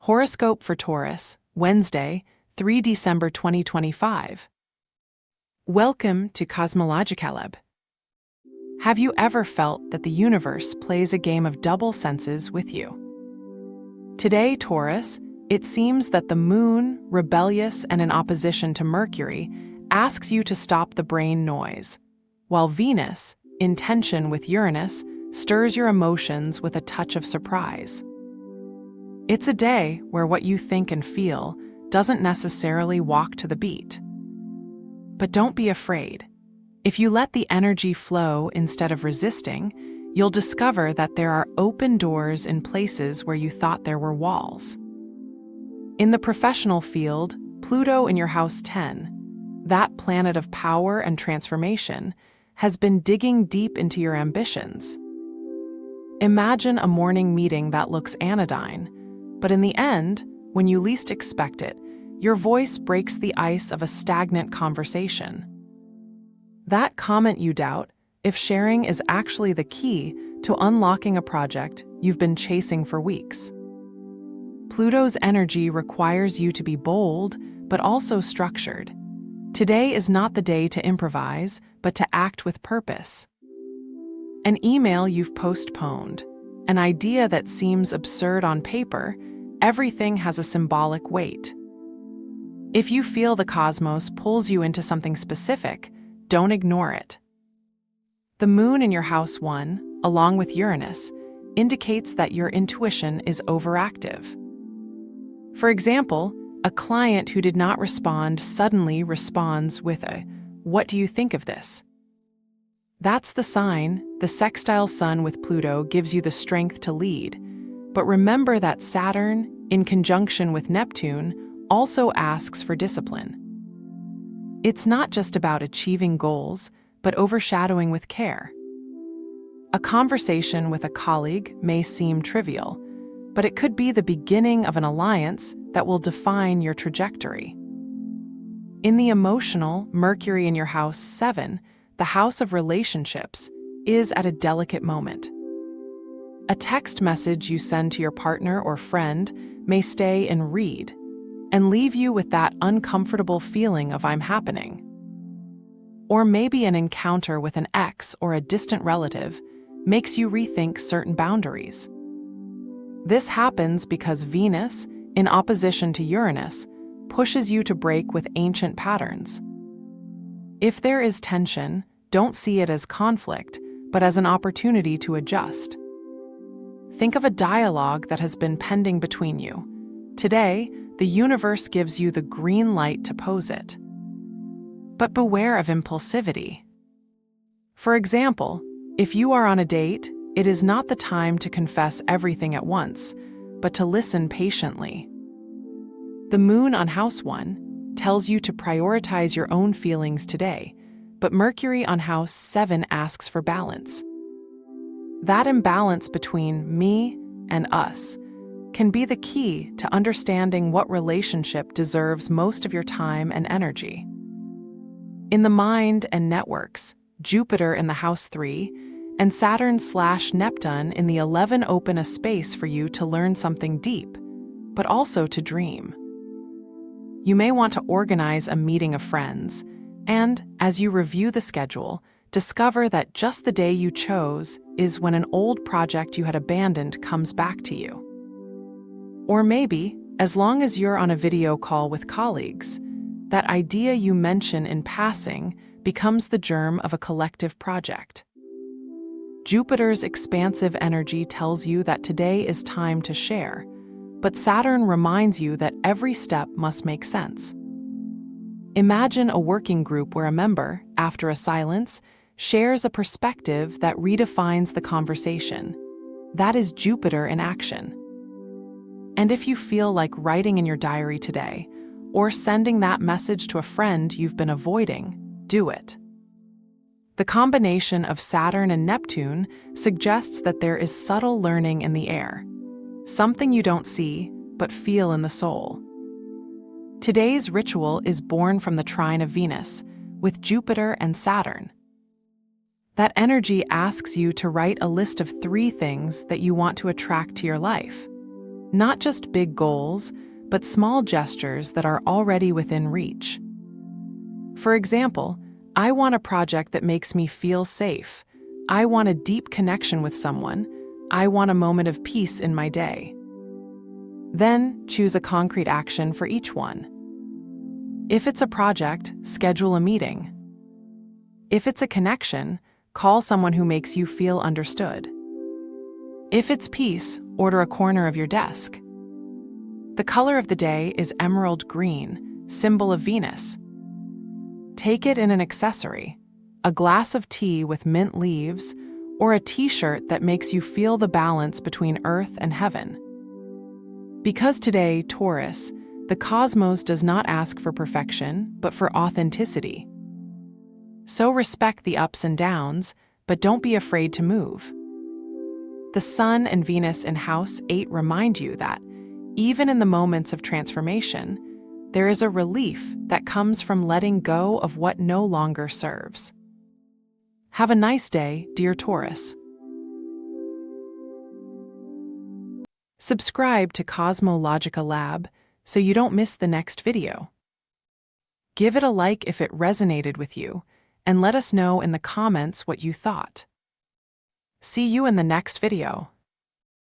Horoscope for Taurus, Wednesday, 3 December 2025. Welcome to Cosmological. Have you ever felt that the universe plays a game of double senses with you? Today, Taurus, it seems that the moon, rebellious and in opposition to Mercury, asks you to stop the brain noise, while Venus, in tension with Uranus, stirs your emotions with a touch of surprise. It's a day where what you think and feel doesn't necessarily walk to the beat. But don't be afraid. If you let the energy flow instead of resisting, you'll discover that there are open doors in places where you thought there were walls. In the professional field, Pluto in your house 10, that planet of power and transformation, has been digging deep into your ambitions. Imagine a morning meeting that looks anodyne, but in the end, when you least expect it, your voice breaks the ice of a stagnant conversation. That comment you doubt, if sharing is actually the key to unlocking a project you've been chasing for weeks. Pluto's energy requires you to be bold, but also structured. Today is not the day to improvise, but to act with purpose. An email you've postponed, an idea that seems absurd on paper, everything has a symbolic weight. If you feel the cosmos pulls you into something specific, don't ignore it. The moon in your house 1, along with Uranus, indicates that your intuition is overactive. For example, a client who did not respond suddenly responds with a, "What do you think of this?" That's the sign. The sextile sun with Pluto gives you the strength to lead. But remember that Saturn, in conjunction with Neptune, also asks for discipline. It's not just about achieving goals, but overshadowing with care. A conversation with a colleague may seem trivial, but it could be the beginning of an alliance that will define your trajectory. In the emotional, Mercury in your house 7, the house of relationships, is at a delicate moment. A text message you send to your partner or friend may stay in read and leave you with that uncomfortable feeling of "I'm happening." Or maybe an encounter with an ex or a distant relative makes you rethink certain boundaries. This happens because Venus, in opposition to Uranus, pushes you to break with ancient patterns. If there is tension, don't see it as conflict, but as an opportunity to adjust. Think of a dialogue that has been pending between you. Today, the universe gives you the green light to pose it. But beware of impulsivity. For example, if you are on a date, it is not the time to confess everything at once, but to listen patiently. The moon on house 1 tells you to prioritize your own feelings today, but Mercury on house 7 asks for balance. That imbalance between me and us can be the key to understanding what relationship deserves most of your time and energy. In the mind and networks, Jupiter in the house 3 and Saturn/Neptune in the 11 open a space for you to learn something deep, but also to dream. You may want to organize a meeting of friends, and as you review the schedule, discover that just the day you chose is when an old project you had abandoned comes back to you. Or maybe, as long as you're on a video call with colleagues, that idea you mention in passing becomes the germ of a collective project. Jupiter's expansive energy tells you that today is time to share, but Saturn reminds you that every step must make sense. Imagine a working group where a member, after a silence, shares a perspective that redefines the conversation. That is Jupiter in action. And if you feel like writing in your diary today, or sending that message to a friend you've been avoiding, do it. The combination of Saturn and Neptune suggests that there is subtle learning in the air, something you don't see, but feel in the soul. Today's ritual is born from the trine of Venus, with Jupiter and Saturn. That energy asks you to write a list of 3 things that you want to attract to your life. Not just big goals, but small gestures that are already within reach. For example, I want a project that makes me feel safe. I want a deep connection with someone. I want a moment of peace in my day. Then choose a concrete action for each one. If it's a project, schedule a meeting. If it's a connection, call someone who makes you feel understood. If it's peace, order a corner of your desk. The color of the day is emerald green, symbol of Venus. Take it in an accessory, a glass of tea with mint leaves, or a t-shirt that makes you feel the balance between earth and heaven. Because today, Taurus, the cosmos does not ask for perfection, but for authenticity. So respect the ups and downs, but don't be afraid to move. The Sun and Venus in House 8 remind you that, even in the moments of transformation, there is a relief that comes from letting go of what no longer serves. Have a nice day, dear Taurus. Subscribe to Cosmological Lab so you don't miss the next video. Give it a like if it resonated with you, and let us know in the comments what you thought. See you in the next video.